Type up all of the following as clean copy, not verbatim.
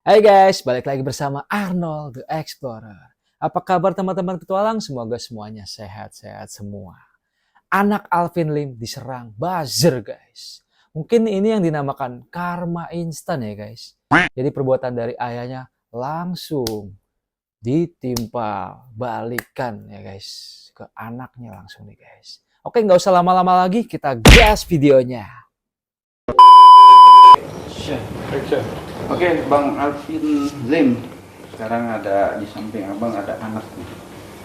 Hai guys, balik lagi bersama Arnold the Explorer. Apa kabar teman-teman petualang? Semoga semuanya sehat-sehat semua. Anak Alvin Lim diserang buzzer guys. Mungkin ini yang dinamakan karma instan ya guys. Jadi perbuatan dari ayahnya langsung ditimpa balikan ya guys ke anaknya langsung nih guys. Oke, nggak usah lama-lama lagi, kita gas videonya. Action. Oke, Bang Alvin Lim. Sekarang ada di samping Abang ada anak nih.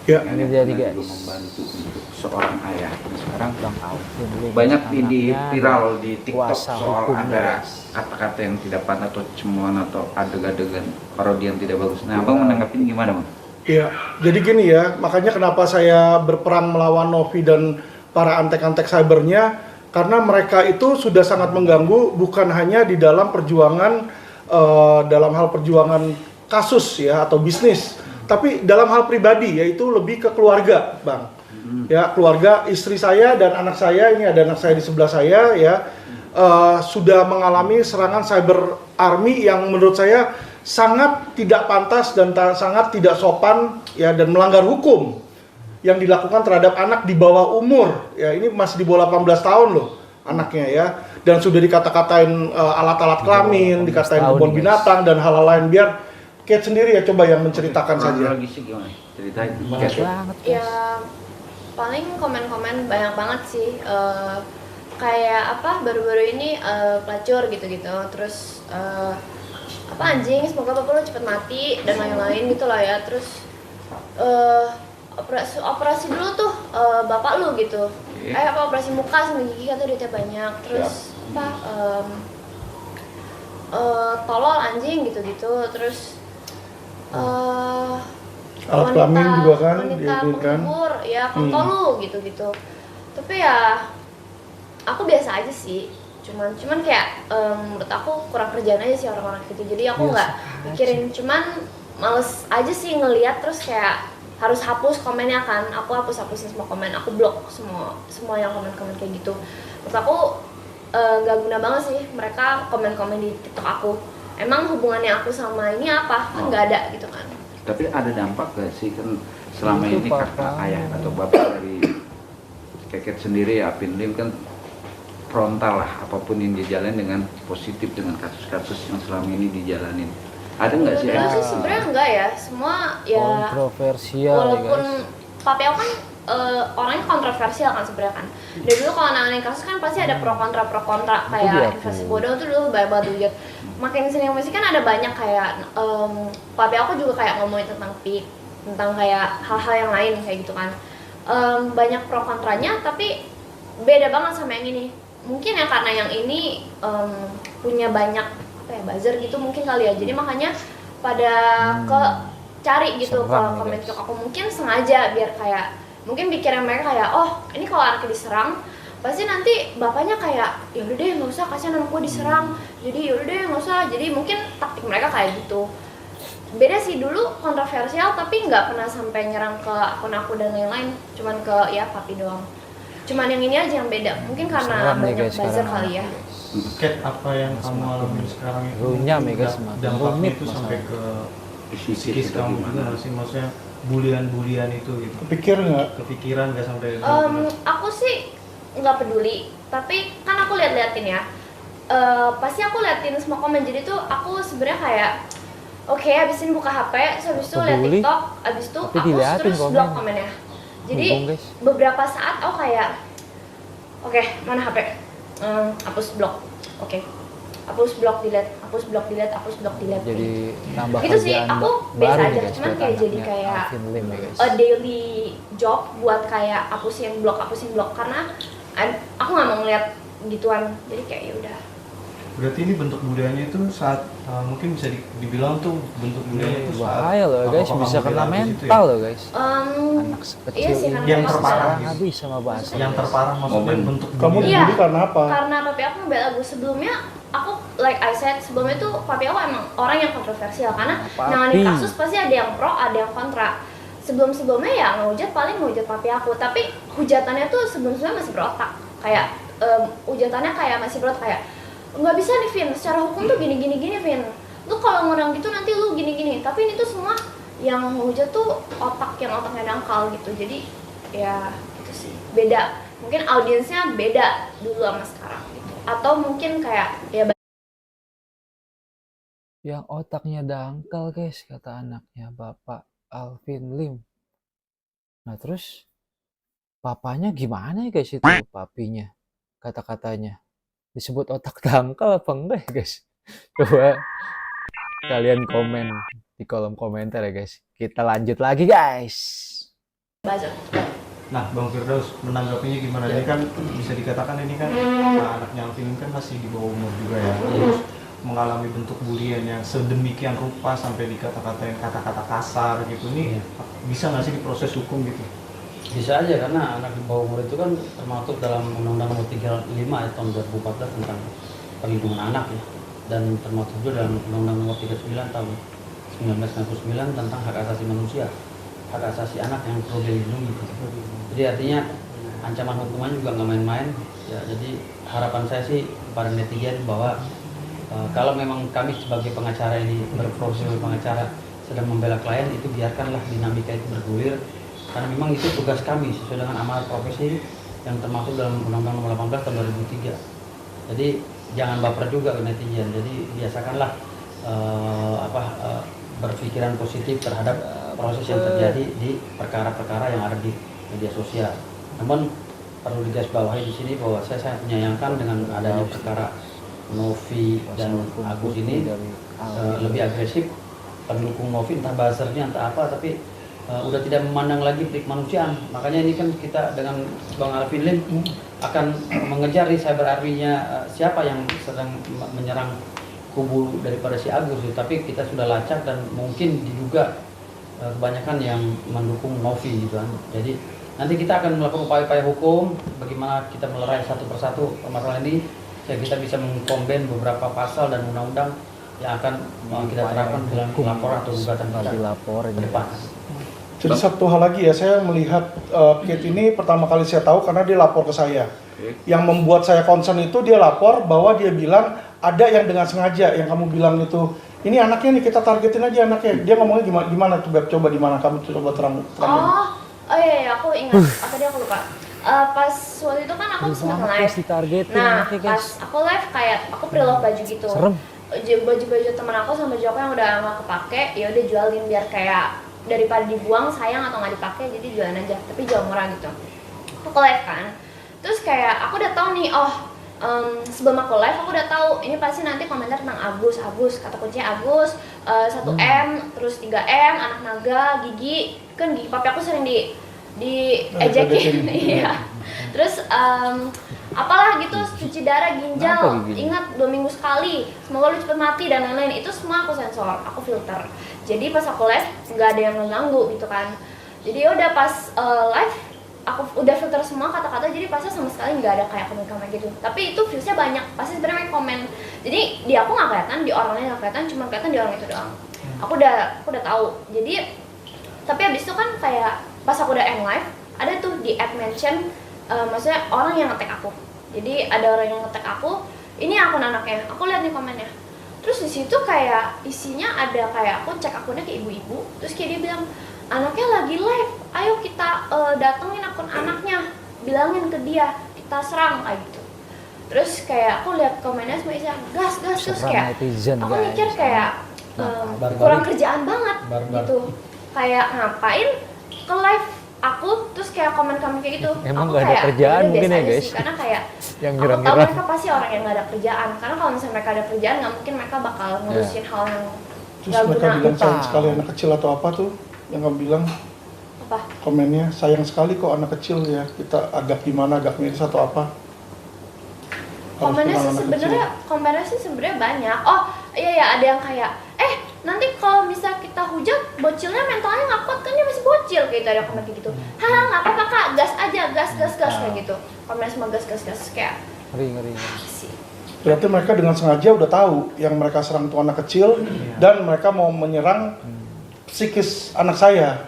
Ya, Yang ini dia dulu guys. membantu untuk seorang ayah. Sekarang Bang Alvin Lim banyak di anaknya viral di TikTok kuasa soal hukumnya, ada guys. kata-kata yang tidak pantas atau cemuan atau adegan-adegan parodi yang tidak bagus. Nah, Abang menanggapin gimana, Bang? Iya, jadi gini ya, makanya kenapa saya berperang melawan Novi dan para antek-antek cybernya, karena mereka itu sudah sangat mengganggu bukan hanya di dalam perjuangan, dalam hal perjuangan kasus ya atau bisnis, tapi dalam hal pribadi, yaitu lebih ke keluarga, Bang. Ya, keluarga istri saya dan anak saya, ini ada anak saya di sebelah saya ya, sudah mengalami serangan cyber army yang menurut saya sangat tidak pantas dan sangat tidak sopan ya, dan melanggar hukum yang dilakukan terhadap anak di bawah umur ya. Ini masih di bawah 18 tahun loh anaknya ya, dan sudah dikata-katain alat-alat kelamin, dikatain kebun binatang dan hal-hal lain. Biar Kate sendiri ya coba yang menceritakan saja. Kronologisnya gimana? Ceritain. Banyak Kate. banget guys. Ya paling komen-komen banyak banget sih. Kayak apa baru-baru ini pelacur gitu-gitu, terus apa anjing semoga bapak lo cepet mati dan lain-lain gitu lah ya. Terus operasi dulu tuh bapak lu gitu. Apa operasi muka sama gigi kata duitnya banyak. Terus apa tolol anjing gitu-gitu. Terus Alat kelamin juga kan, wanita kan. pengubur ya kontol lu gitu-gitu. Tapi ya aku biasa aja sih, cuman kayak menurut aku kurang kerjaan aja sih orang-orang gitu. Jadi aku nggak mikirin, cuman males aja sih ngelihat, terus kayak harus hapus komennya kan. Aku hapusin semua komen, aku blok semua yang komen-komen kayak gitu. Menurut aku nggak guna banget sih mereka komen-komen di TikTok aku. Emang hubungannya aku sama ini apa? Kan nggak ada gitu kan. Tapi ada dampak gak sih kan selama Itu, ini Papa. kakak ayah atau bapak dari Keket sendiri ya, Alvin Lim kan frontal lah apapun yang dijalani dengan positif dengan kasus-kasus yang selama ini dijalanin. Ada nggak sih? Menurut aku sih sebenarnya enggak ya, semua ya Kontroversial ya walaupun guys. papi aku kan orangnya kontroversial kan sebenarnya kan. Dari dulu kalau nanganin kasus kan pasti ada pro kontra kayak investasi bodong tuh dulu banyak banget dihujat. Makin sering musik kan ada banyak kayak papi aku juga kayak ngomongin tentang PIK, tentang kayak hal-hal yang lain kayak gitu kan. Banyak pro kontranya tapi beda banget sama yang ini. Mungkin ya karena yang ini punya banyak apa ya buzzer gitu mungkin kali ya. Jadi makanya pada ke cari gitu ke Serang, komen guys. TikTok aku, mungkin sengaja biar kayak mungkin pikiran mereka kayak oh ini kalau anaknya diserang pasti nanti bapaknya kayak ya udah deh nggak usah, kasihan anakku diserang, jadi ya udah deh nggak usah. Jadi mungkin taktik mereka kayak gitu. Beda sih, dulu kontroversial tapi nggak pernah sampai nyerang ke akun aku dan lain-lain, cuman ke ya papi doang. Cuman yang ini aja yang beda, mungkin karena Serang nih banyak guys buzzer sekarang. kali ya. Cat, apa yang kamu alami sekarang itu Runyam ya guys, semakin dampaknya rumit itu sampai masalahnya. ke psikis kamu juga nggak sih? Maksudnya bulian itu gitu, Pikir nggak? kepikiran nggak sampai Aku sih nggak peduli, tapi kan aku liatin ya. Pasti aku liatin semua komen, jadi tuh aku sebenarnya kayak oke, abis ini buka HP, terus abis itu liat Peduli, TikTok, abis itu tapi aku diliatin terus komen. blok komennya. Jadi Bingung, guys. beberapa saat aku kayak oke, mana HP? Hapus blok. Oke. Hapus blok delete, hapus blok delete, hapus blok delete. Jadi tambah Gitu sih, kerjaan aku baru biasa nih aja, guys cuman buat kayak jadi anaknya kayak Alvin Lim ya guys. a daily job buat kayak hapusin blok karena aku nggak mau ngeliat gituan, jadi kayak ya udah. berarti ini bentuk buliannya itu saat mungkin bisa dibilang tuh bentuk buliannya itu saat Bahaya loh guys, apa-apa bisa kamu kena bilang di situ mental ya? loh guys. Anak Iya sekecil sih, ini karena yang memang terparah sekarang gitu. habis sama bahasa. Yang terparah maksudnya Momen. bentuk Kamu bulian. Iya, dibully karena apa? karena papi aku ngebela aku sebelumnya. Aku like I said sebelumnya tuh papi aku emang orang yang kontroversial karena Papi. nanganin kasus pasti ada yang pro ada yang kontra. Sebelumnya ya ngehujat paling ngehujat papi aku, tapi hujatannya tuh sebelumnya masih berotak, kayak hujatannya kayak masih berotak kayak nggak bisa nih Vin, secara hukum tuh gini Vin, lu kalau ngurang gitu nanti lu gini-gini. Tapi ini tuh semua yang menghujat tuh otaknya dangkal gitu. Jadi ya gitu sih, beda. Mungkin audiensnya beda dulu sama sekarang gitu. Atau mungkin kayak ya Yang otaknya dangkal guys, kata anaknya Bapak Alvin Lim. Nah terus papanya gimana ya guys itu, papinya, kata-katanya disebut otak dangkal apa enggak ya guys? Coba kalian komen di kolom komentar ya guys. Kita lanjut lagi guys. buzzer. Nah, Bang Firdaus menanggapinya gimana? Ini kan bisa dikatakan ini kan anaknya Alvin kan masih di bawah umur juga ya. Terus mengalami bentuk bulian yang sedemikian rupa sampai dikata-katain kata-kata kasar gitu. Ini bisa nggak sih diproses hukum gitu? Bisa aja, karena anak di bawah umur itu kan termasuk dalam Undang-Undang Nomor 35 ya, tahun 2014 tentang perlindungan anak ya, dan termasuk juga dalam Undang-Undang Nomor 39 tahun 1999 tentang hak asasi manusia, hak asasi anak yang perlu dilindungi. Jadi artinya ancaman hukuman juga nggak main-main ya. Jadi harapan saya sih kepada netizen bahwa kalau memang kami sebagai pengacara ini berprofesi sebagai pengacara sedang membela klien, itu biarkanlah dinamika itu bergulir, karena memang itu tugas kami sesuai dengan amanat profesi yang termasuk dalam Undang-Undang Nomor 18 tahun 2003. Jadi jangan baper juga ke netizen. Jadi biasakanlah berpikiran positif terhadap proses yang terjadi di perkara-perkara yang ada di media sosial. Namun perlu digarisbawahi di sini bahwa saya sangat menyayangkan dengan adanya perkara Novi dan Agus ini lebih agresif. Pendukung Novi entah buzzernya entah apa, tapi udah tidak memandang lagi trik manusiaan. Makanya ini kan kita dengan Bang Alvin Lim akan mengejar di cyber army-nya siapa yang sedang menyerang kubu daripada si Agus. Tapi kita sudah lacak dan mungkin diduga kebanyakan yang mendukung Novi gitu kan. Jadi nanti kita akan melakukan upaya-upaya hukum bagaimana kita melerai satu persatu permasalahan ini, sehingga kita bisa mengkomben beberapa pasal dan undang-undang yang akan kita terapkan dalam laporan atau gugatan kita ke depan. Jadi satu hal lagi ya, saya melihat Kate ini pertama kali saya tahu karena dia lapor ke saya. Yang membuat saya concern itu dia lapor bahwa dia bilang ada yang dengan sengaja, yang kamu bilang itu, ini anaknya nih, kita targetin aja anaknya. Dia ngomongnya gimana tuh, Beb? Coba di mana, kamu coba terang. Oh iya, aku ingat. Tadi aku lupa. Pas waktu itu kan aku sempat live. Nah, pas aku live kayak aku pre-love baju gitu. Serem. Baju-baju teman aku sama baju aku yang udah nggak kepake, ya udah jualin biar kayak daripada dibuang sayang atau nggak dipakai, jadi jualan aja. Tapi jual murah gitu. Aku live kan. Terus kayak aku udah tahu nih, sebelum aku live aku udah tahu ini pasti nanti komentar tentang Agus, kata kuncinya Agus, 1M, terus 3M, anak naga, gigi, kan gigi papi aku sering di ejekin, iya. Terus apalah gitu, cuci darah, ginjal, ingat 2 minggu sekali, semoga lu cepet mati dan lain-lain. Itu semua aku sensor, aku filter. Jadi pas aku live nggak ada yang ngeganggu gitu kan. Jadi udah pas live aku udah filter semua kata-kata, jadi pasnya sama sekali nggak ada kayak komen-komen gitu. Tapi itu viewsnya banyak, pasti sebenarnya komen. Jadi di aku nggak kelihatan, di orang lain nggak kelihatan, cuma kelihatan di orang itu doang. Aku udah tahu. Jadi tapi abis itu kan kayak pas aku udah end live, ada tuh di add mention, maksudnya orang yang nge-tag aku. Jadi ada orang yang nge-tag aku, ini akun anaknya. Aku lihat nih komennya. Terus di situ kayak isinya ada kayak aku cek akunnya ke ibu-ibu, terus kayak dia bilang, anaknya lagi live, ayo kita datengin akun anaknya, bilangin ke dia, kita serang kayak gitu. Terus kayak aku lihat komennya semua isinya gas terus kayak aku mikir kayak kurang kerjaan banget gitu. Kayak ngapain ke live aku terus kayak komen kayak gitu. Emang aku gak ada kayak, kerjaan mungkin ya guys? sih, karena kayak yang aku tahu nyerang-nyerang. mereka pasti orang yang gak ada kerjaan. Karena kalau misalnya mereka ada kerjaan, nggak mungkin mereka bakal ngurusin hal yang Terus gak mereka guna. bilang sayang sekali anak kecil atau apa tuh? Yang kamu bilang Apa? komennya, sayang sekali kok anak kecil ya, kita agak gimana, agak miris atau apa? Komennya sih sebenarnya banyak. Oh iya ada yang kayak nanti kalau bisa kita hujat bocilnya mentalnya nggak kuat kan, dia masih bocil kayak gitu, ada komen kayak gitu. Haha nggak apa-apa kak, gas aja, gas kayak gitu. Komen semua gas kayak Ngeri. sih. Berarti mereka dengan sengaja udah tahu yang mereka serang itu anak kecil dan mereka mau menyerang psikis anak saya.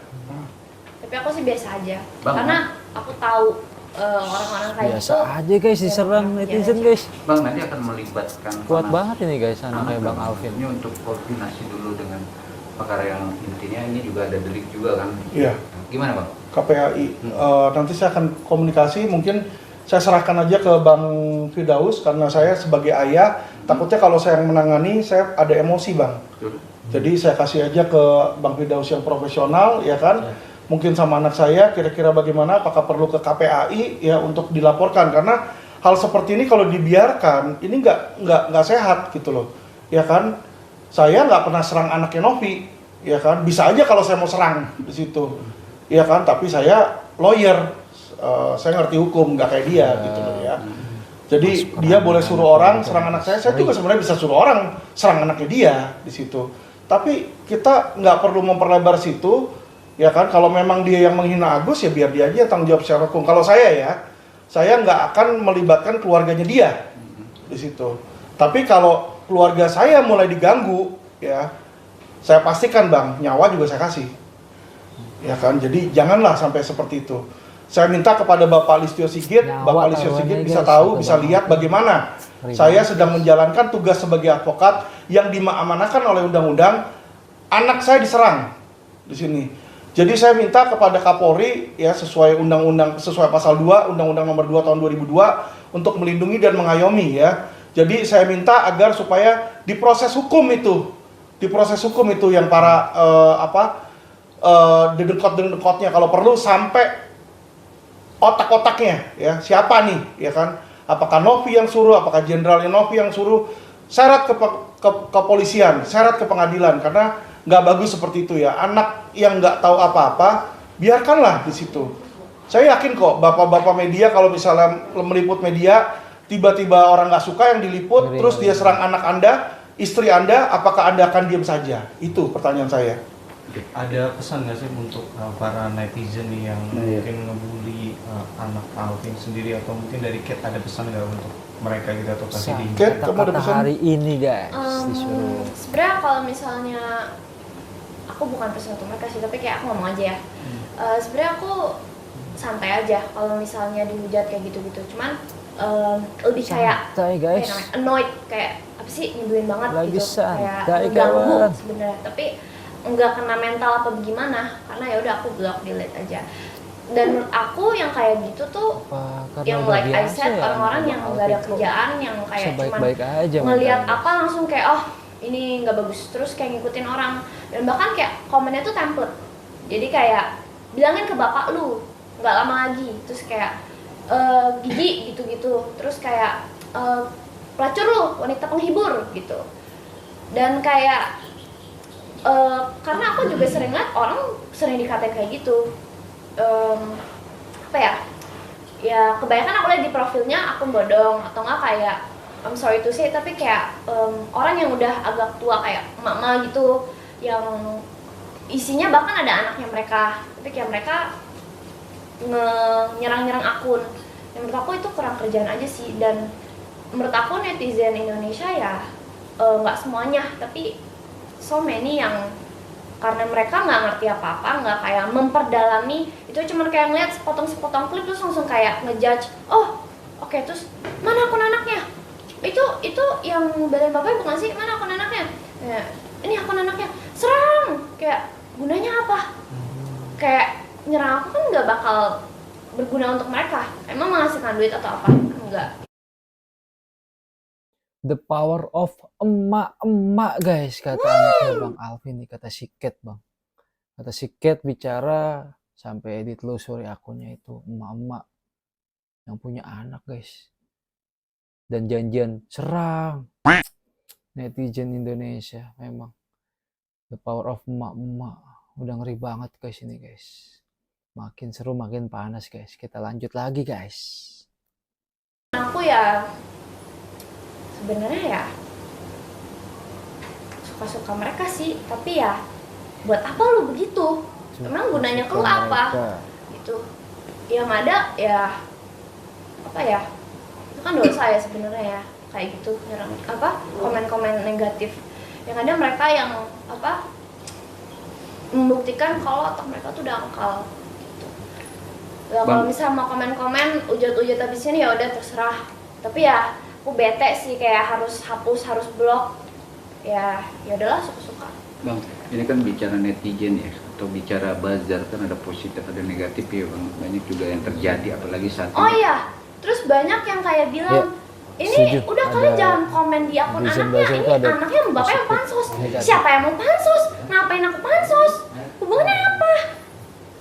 Tapi aku sih biasa aja, Bang, karena aku tahu orang-orang kayak Biasa gitu. aja guys diserang Ya, netizen biasa. guys. Bang nanti akan melibatkan Kuat Komnas banget ini guys anak kayak Bang dan Alvin. ini untuk koordinasi dulu dengan perkara yang intinya ini juga ada delik juga kan. Iya. Gimana Bang? KPAI. Nanti saya akan komunikasi, mungkin saya serahkan aja ke Bang Firdaus karena saya sebagai ayah takutnya kalau saya yang menangani saya ada emosi Bang. Betul. Jadi saya kasih aja ke Bang Firdaus yang profesional ya kan. Mungkin sama anak saya kira-kira bagaimana, apakah perlu ke KPAI ya untuk dilaporkan karena hal seperti ini kalau dibiarkan ini nggak sehat gitu loh. Ya kan? Saya nggak pernah serang anaknya Novi, ya kan? Bisa aja kalau saya mau serang di situ. Ya kan? Tapi saya lawyer. Saya ngerti hukum, nggak kayak dia gitu loh ya. Jadi dia boleh suruh orang serang anak saya juga sebenarnya bisa suruh orang serang anaknya dia di situ. Tapi kita nggak perlu memperlebar situ, ya kan? Kalau memang dia yang menghina Agus ya biar dia aja tanggung jawab secara hukum. Kalau saya nggak akan melibatkan keluarganya dia di situ. Tapi kalau keluarga saya mulai diganggu, ya saya pastikan Bang, nyawa juga saya kasih, ya kan? Jadi janganlah sampai seperti itu. Saya minta kepada Bapak Listio Sigit, Nyawa Bapak Listio Sigit taruhannya, bisa guys, tahu, kata bisa Bang lihat Alvin. bagaimana saya sedang menjalankan tugas sebagai advokat yang diamanahkan oleh undang-undang. Anak saya diserang di sini. Jadi saya minta kepada Kapolri ya sesuai undang-undang, sesuai pasal 2 Undang-Undang Nomor 2 Tahun 2002 untuk melindungi dan mengayomi ya. Jadi saya minta agar supaya diproses hukum itu yang para dedengkot-dedengkotnya kalau perlu sampai otak-otaknya ya, siapa nih ya kan, apakah Novi yang suruh, apakah Jenderal Novi yang suruh, seret ke kepolisian, seret ke pengadilan karena nggak bagus seperti itu ya. Anak yang nggak tahu apa-apa biarkanlah di situ. Saya yakin kok bapak-bapak media kalau misalnya meliput media tiba-tiba orang nggak suka yang diliput terus dia serang anak Anda, istri Anda, apakah Anda akan diam saja? Itu pertanyaan saya. Ada pesan nggak sih untuk para netizen nih yang mungkin ngebully anak Alvin sendiri, atau mungkin dari Cat ada pesan nggak untuk mereka gitu atau kasih di Cat, kamu ada Kata-kata pesan? hari ini guys disuruh. Sebenarnya kalau misalnya aku bukan pesan untuk mereka sih, tapi kayak aku ngomong aja ya. Sebenarnya aku santai aja kalau misalnya dihujat kayak gitu-gitu. Cuman lebih kayak Santai, guys. kayak annoyed, kayak apa sih, nyebelin banget Lagi gitu, kayak santai, mengganggu kawan. sebenarnya. Tapi nggak kena mental apa bagaimana, karena ya udah aku block, delete aja. Dan menurut aku yang kayak gitu tuh Karena yang udah like I biasa said, ya, orang-orang yang nggak ada Alvin. kerjaan, yang kayak cuman Sebaik-baik aja ngelihat mental, apa langsung kayak oh ini nggak bagus, terus kayak ngikutin orang. Dan bahkan kayak komennya tuh template, jadi kayak bilangin ke bapak lu nggak lama lagi, terus kayak gigi gitu-gitu, terus kayak pelacur lu, wanita penghibur gitu. Dan kayak karena aku juga sering lihat orang sering dikatain kayak gitu, apa ya, ya kebanyakan aku lihat di profilnya akun bodong atau enggak kayak I'm sorry to say, tapi kayak orang yang udah agak tua kayak emak-emak gitu, yang isinya bahkan ada anaknya mereka, tapi kayak mereka nyerang-nyerang akun. Yang menurut aku itu kurang kerjaan aja sih. Dan menurut aku netizen Indonesia ya nggak semuanya, tapi so many yang karena mereka nggak ngerti apa-apa, nggak kayak memperdalami, itu cuma kayak ngeliat sepotong-sepotong klip terus langsung kayak ngejudge, oh oke, terus mana akun anaknya, itu yang belain bapaknya bukan sih, mana akun anaknya ya, ini akun anaknya, serang, kayak gunanya apa? Kayak nyerang aku kan nggak bakal berguna untuk mereka, emang menghasilkan duit atau apa? Enggak. The power of emak-emak guys, kata anaknya Bang Alvin nih, kata si Cat Bang. Kata si Cat bicara sampai ditelusuri akunnya itu emak-emak yang punya anak guys. Dan janjian serang netizen Indonesia memang. The power of emak-emak. Udah ngeri banget guys ini guys. Makin seru makin panas guys. Kita lanjut lagi guys. Aku ya sebenarnya ya suka-suka mereka sih, tapi ya buat apa lu begitu? Emang gunanya ke lu apa? Gitu. Yang ada ya apa ya? Itu kan dosa ya sebenarnya ya, kayak gitu nyerang apa? Komen-komen negatif. Yang ada mereka yang apa? Membuktikan kalau otak mereka tuh dangkal gitu. Ya, kalau misalnya mau komen-komen ujat-ujat habis ini ya udah terserah. Tapi ya aku bete sih, kayak harus hapus, harus blok. Ya udahlah, suka-suka. Bang, ini kan bicara netizen ya, atau bicara buzzer, kan ada positif ada negatif ya Bang. Banyak juga yang terjadi apalagi saat Oh ini. iya, terus banyak yang kayak bilang Ya, ini setuju. udah Ada kalian jangan komen di akun netizen anaknya, buzzer ini itu ada anaknya bapaknya positif, pansos. negatif. Siapa yang mau pansos? Ngapain aku pansos? Hubungannya apa?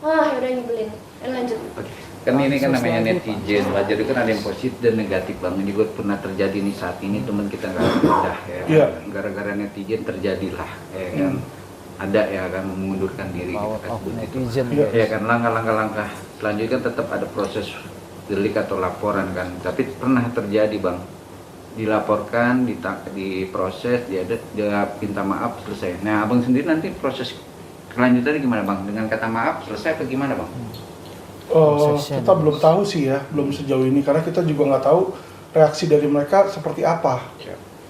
Wah, yaudah nyebelin. Lanjut. Oke. Kan ini kan Pansos namanya lagi, netizen, wajar itu kan ada yang positif dan negatif Bang. Ini juga pernah terjadi nih saat ini teman kita nggak mudah ya. Iya. Gara-gara netizen terjadilah ya kan. Ada ya kan mengundurkan diri Power kita of sebut itu. netizen. Iya. Ya kan langkah-langkah selanjutnya kan tetap ada proses delik atau laporan kan. Tapi pernah terjadi Bang, dilaporkan, diproses, dia minta maaf, selesai. Nah Abang sendiri nanti proses kelanjutannya gimana Bang? Dengan kata maaf selesai atau gimana Bang? Prosesnya Kita belum tahu sih ya, belum sejauh ini karena kita juga nggak tahu reaksi dari mereka seperti apa.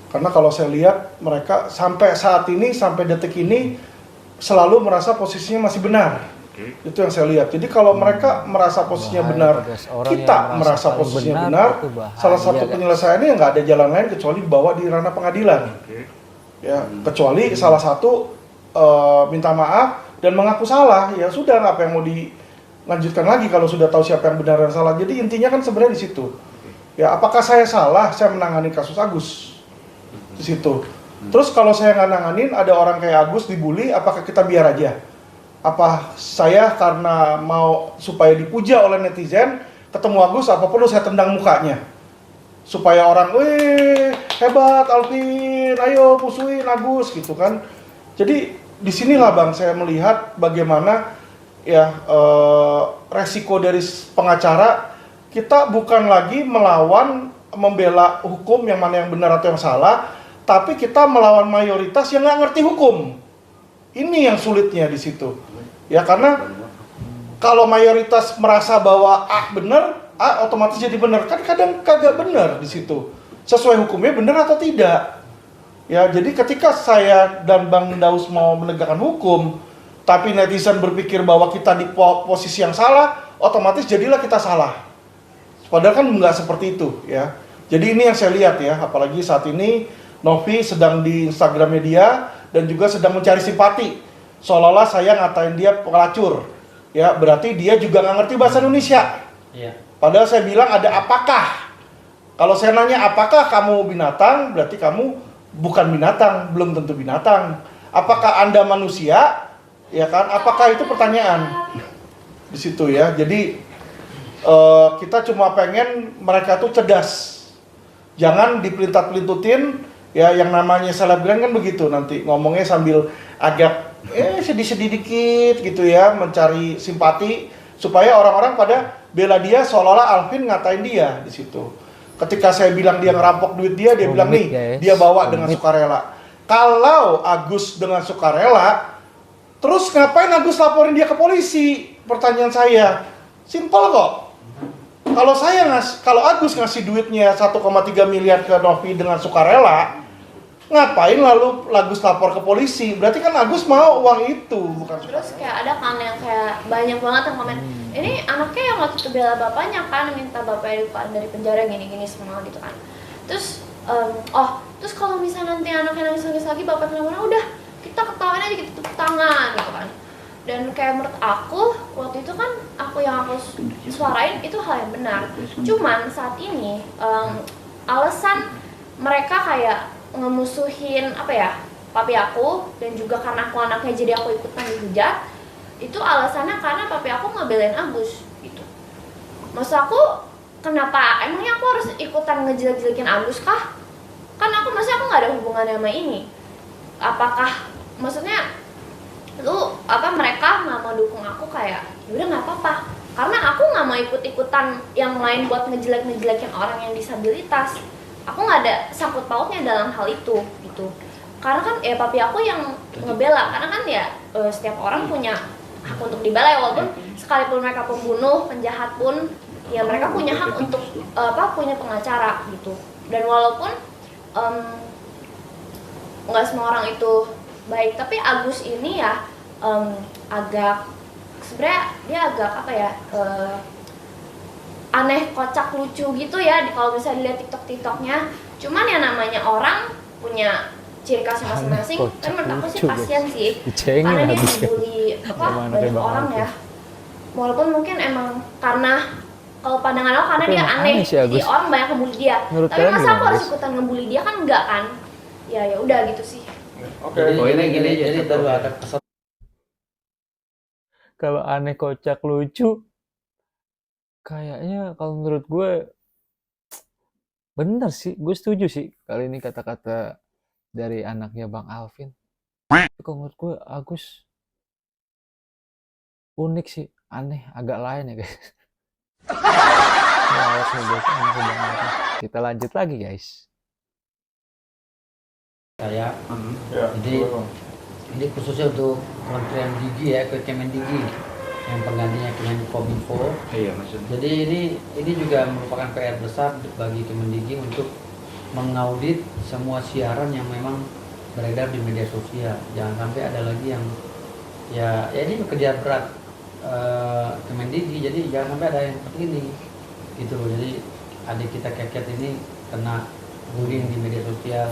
Karena kalau saya lihat mereka sampai saat ini, sampai detik ini selalu merasa posisinya masih benar. Itu yang saya lihat. Jadi kalau mereka merasa posisinya Bahaya, benar, Tegas. Orang kita yang merasa merasa paling posisinya benar, benar, itu bahaya, salah satu kan? penyelesaiannya nggak ada jalan lain kecuali dibawa di ranah pengadilan. Ya, kecuali salah satu minta maaf dan mengaku salah, ya sudah, apa yang mau dilanjutkan lagi kalau sudah tahu siapa yang benar dan salah. Jadi intinya kan sebenarnya di situ. Ya, apakah saya salah? Saya menangani kasus Agus di situ. Terus kalau saya nggak nanganin, ada orang kayak Agus dibully, apakah kita biar aja? Apa saya karena mau supaya dipuja oleh netizen, ketemu Agus apa perlu saya tendang mukanya? Supaya orang, wih hebat Alvin, ayo musuhin Agus gitu kan. Jadi disinilah Bang saya melihat bagaimana ya resiko dari pengacara. Kita bukan lagi melawan membela hukum yang mana yang benar atau yang salah, tapi kita melawan mayoritas yang nggak ngerti hukum. Ini yang sulitnya di situ. Ya karena kalau mayoritas merasa bahwa A benar, A otomatis jadi benar. Kan kadang kagak benar di situ. Sesuai hukumnya benar atau tidak. Ya, jadi ketika saya dan Bang Daus mau menegakkan hukum, tapi netizen berpikir bahwa kita di posisi yang salah, otomatis jadilah kita salah. Padahal kan nggak seperti itu ya. Jadi ini yang saya lihat ya, apalagi saat ini Novi sedang di Instagram media dan juga sedang mencari simpati. Seolah-olah saya ngatain dia pelacur. Ya, berarti dia juga nggak ngerti bahasa Indonesia. Iya. Padahal saya bilang ada apakah. Kalau saya nanya apakah kamu binatang, berarti kamu bukan binatang, belum tentu binatang. Apakah Anda manusia? Ya kan? Apakah itu pertanyaan? Di situ ya. Jadi kita cuma pengen mereka tuh cerdas. Jangan dipelintat-pelintutin. Ya, yang namanya selebgram kan begitu nanti ngomongnya sambil agak sedih-sedih dikit gitu ya, mencari simpati supaya orang-orang pada bela dia seolah-olah Alvin ngatain dia di situ. Ketika saya bilang dia ngerampok duit dia bilang nih, guys. dia bawa dengan sukarela. Kalau Agus dengan sukarela, terus ngapain Agus laporin dia ke polisi? Pertanyaan saya, simpel kok. Kalau Agus ngasih duitnya 1,3 miliar ke Novi dengan sukarela, ngapain lalu Agus lapor ke polisi? Berarti kan Agus mau uang itu, bukan sukarela. Terus kayak ada kan yang kayak banyak banget yang komen, ini anaknya yang waktu itu bela bapaknya kan, minta bapaknya dikeluarin dari penjara gini-gini semua gitu kan. Terus terus kalau misalnya nanti anaknya nangis lagi bapaknya bilang udah kita ketawain aja, kita tepuk tangan gitu kan. Dan kayak menurut aku waktu itu kan aku suarain itu hal yang benar. Cuman saat ini alasan mereka kayak ngemusuhin papi aku, dan juga karena aku anaknya jadi aku ikutan dihujat, itu alasannya karena papi aku ngebelain Agus gitu. Maksud aku, kenapa emangnya aku harus ikutan ngejelek-jelekin Agus kah? Kan aku nggak ada hubungannya sama ini. Apakah maksudnya mereka nggak mau dukung aku, kayak yaudah nggak apa-apa, karena aku nggak mau ikut-ikutan yang lain buat ngejelek-ngejelekin orang yang disabilitas. Aku nggak ada sangkut pautnya dalam hal itu gitu. Karena kan papi aku yang ngebela, karena kan setiap orang punya hak untuk dibela ya, walaupun sekalipun mereka pembunuh, penjahat pun ya mereka punya hak untuk punya pengacara gitu. Dan walaupun nggak semua orang itu baik, tapi Agus ini ya agak sebenarnya dia agak aneh, kocak, lucu gitu ya kalau bisa dilihat TikToknya. Cuman ya namanya orang punya ciri khasnya masing-masing. Aneh, Kan menurut aku sih kocak, kasihan sih, Dicengin karena dia habis kan. dibully Sama anaknya banyak Bang orang Alvin. ya. Walaupun mungkin emang karena kalau pandangan aku karena Tapi dia emang aneh, aneh sih, jadi Agus. orang banyak ngebully dia. Menurut Tapi kalian masa gimana, aku harus Gus? ikutan ngebully dia, kan enggak kan? Ya udah gitu sih. Oke. Poinnya gini aja, jadi satu. baru ada pesan Kalau aneh, kocak, lucu, kayaknya kalau menurut gue bener sih, gue setuju sih kali ini kata-kata dari anaknya Bang Alvin. Tapi kalau menurut gue Agus unik sih, aneh, agak lain ya guys. Males nih guys, anaknya Bang Alvin. Kita lanjut lagi guys. saya. Ya, Jadi ini khususnya untuk Kementerian Digi ya, ke Kemendigi yang penggantinya Kemenkominfo. Iya maksudnya. Jadi ini juga merupakan PR besar bagi Kemendigi untuk mengaudit semua siaran yang memang beredar di media sosial. Jangan sampai ada lagi yang ya ini pekerjaan berat Kemendigi. Jadi jangan sampai ada yang seperti ini gitu. Jadi adik kita Keket ini kena bullying di media sosial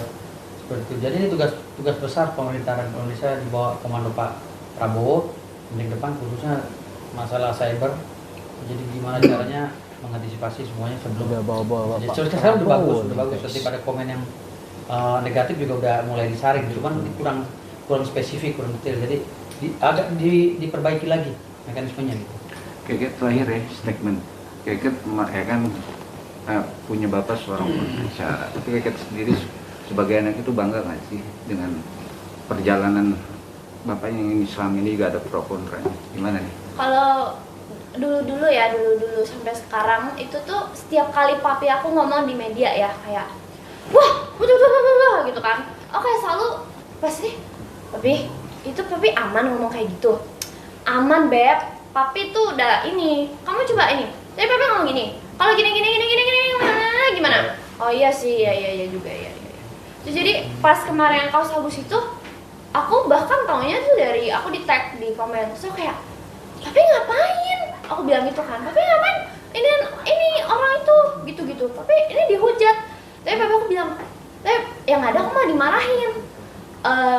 seperti itu. Jadi ini tugas besar pemerintahan Indonesia di bawah komando Pak Prabowo di depan, khususnya masalah cyber. Jadi gimana caranya mengantisipasi semuanya sebelum. Udah bawa-bawa Jadi Pak sekarang udah bagus, Prabowo nih, guys. Seperti pada komen yang negatif juga udah mulai disaring, cuman ini kurang spesifik, kurang detail. Jadi agak diperbaiki lagi mekanismenya gitu. Keket terakhir ya statement. Keket ya kan punya bapak seorang pengacara, tapi Keket sendiri sebagai anak itu bangga nggak sih dengan perjalanan bapaknya yang Islam ini juga ada pro kontranya? Gimana nih? Kalau dulu sampai sekarang itu tuh setiap kali papi aku ngomong di media ya kayak wah udah gitu kan, oke selalu pasti papi itu papi aman ngomong kayak gitu, aman beb, papi tuh udah ini, kamu coba ini, tapi papi ngomong gini, kalau gini gimana, oh iya sih ya juga ya. Jadi pas kemarin kaos Agus itu aku bahkan taunya tuh dari aku di tag di komen, terus aku kayak tapi ngapain, aku bilang gitu kan, tapi ngapain ini orang itu gitu tapi ini dihujat. Tapi papi aku bilang, tapi yang ada aku mah dimarahin.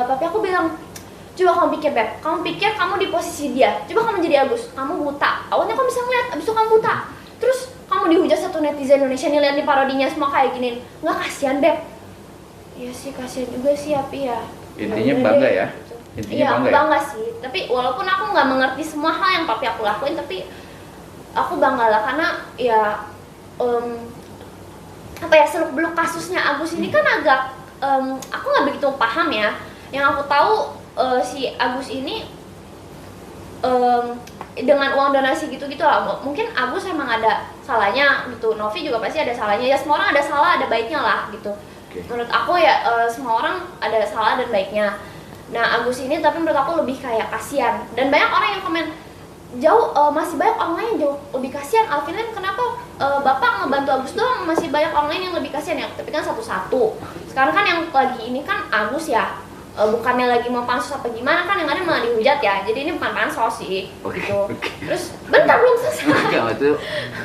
Papi aku bilang, coba kamu pikir beb, kamu pikir kamu di posisi dia, coba kamu jadi Agus, kamu buta, awalnya kamu bisa ngeliat, abis itu kamu buta, terus kamu dihujat satu netizen Indonesia nih, lihat di parodinya semua kayak gini, nggak kasihan beb? Iya sih kasihan juga sih Api ya. Intinya bangga ya? Gitu. Intinya Iya aku bangga ya? bangga sih, tapi walaupun aku nggak mengerti semua hal yang papi aku lakuin, tapi aku bangga lah karena ya apa ya, seluk beluk kasusnya Agus ini kan agak aku nggak begitu paham ya. Yang aku tahu si Agus ini dengan uang donasi gitu-gitu lah, mungkin Agus emang ada salahnya gitu, Novi juga pasti ada salahnya, ya semua orang ada salah ada baiknya lah gitu. Oke. Menurut aku ya semua orang ada salah dan baiknya. Nah Agus ini tapi menurut aku lebih kayak kasihan, dan banyak orang yang komen jauh masih banyak orang lain yang jauh lebih kasihan. Alvin Lim kenapa bapak ngebantu Agus doang, masih banyak orang lain yang lebih kasihan ya, tapi kan satu-satu. Sekarang kan yang lagi ini kan Agus ya, bukannya lagi mau pansos apa gimana kan, yang ada malah dihujat ya, jadi ini bukan pansos sih gitu. Terus bentar belum selesai. Enggak, itu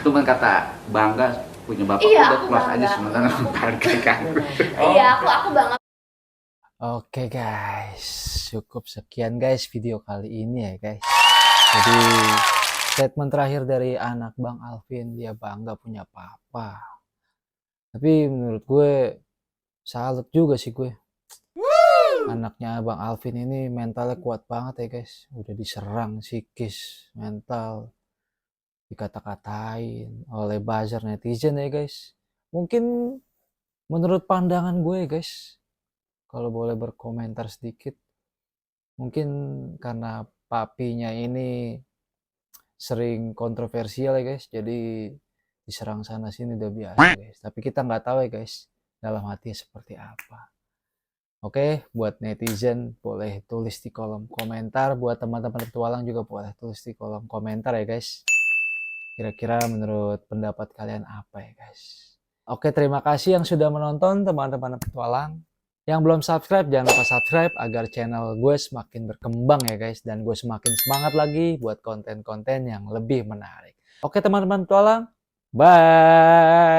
cuma kata bangga punya bapak, Iya, udah aku kelas aja bangga. sementara bangga kan. Iya aku banget. Oke guys, cukup sekian guys video kali ini ya guys. Jadi statement terakhir dari anak Bang Alvin, dia bangga punya papa. Tapi menurut gue salut juga sih gue. Anaknya Bang Alvin ini mentalnya kuat banget ya guys. Udah diserang psikis, mental, dikata-katain oleh buzzer netizen ya guys. Mungkin menurut pandangan gue guys, kalau boleh berkomentar sedikit, mungkin karena papinya ini sering kontroversial ya guys, jadi diserang sana sini udah biasa guys. Tapi kita nggak tahu ya guys dalam hatinya seperti apa. Oke, buat netizen boleh tulis di kolom komentar, buat teman-teman petualang juga boleh tulis di kolom komentar ya guys. Kira-kira menurut pendapat kalian apa ya guys? Oke, terima kasih yang sudah menonton teman-teman petualang. Yang belum subscribe, jangan lupa subscribe agar channel gue semakin berkembang ya guys. Dan gue semakin semangat lagi buat konten-konten yang lebih menarik. Oke teman-teman petualang, Bye.